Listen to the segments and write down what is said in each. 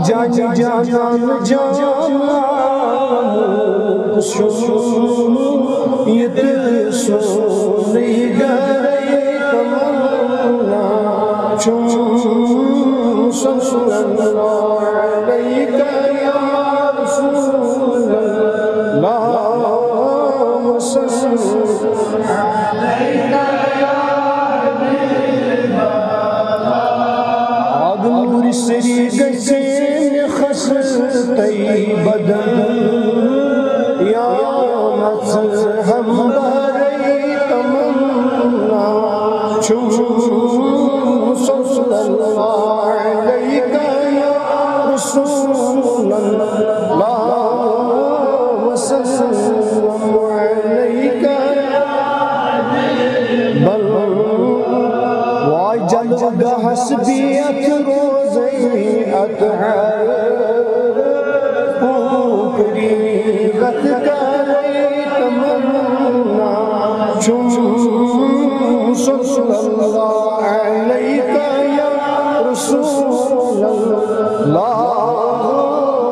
جان جان یہ دل سونی گئی تمنا صلی اللہ علیہ یا رسول اللہ نور سری گسین خستی بدن یا مذہب بری تمنا صلی اللہ علیہ یا رسول اللہ وسلم علیہ وائی جلوہ حسبیت روزی اطہر اوپری غت کرے تمنا صلی اللہ علیہ یا رسول اللہ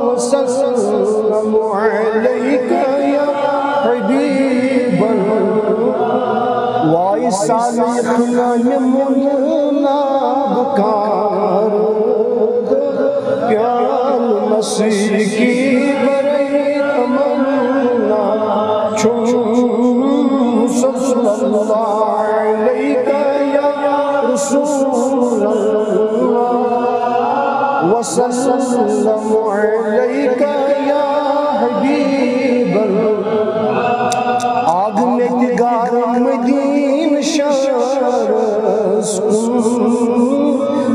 وسلم علیہ یا حبیب وائی صالحنا نمونا بکار پیال مسیح کی برئی تمنا صلی اللہ علیہ یا رسول اللہ وسلم علیہ یا حبیب آگ میں دگار مدین شارس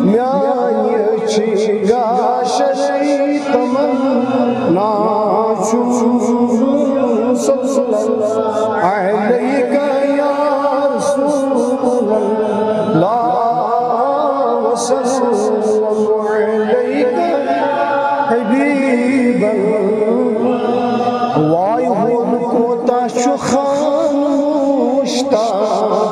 میانی چگا شرعی تمنا صلی اللہ علیہ یا رسول اللہ وسلم علیہ حبیب وائی ہو کوتا شخان مشتاق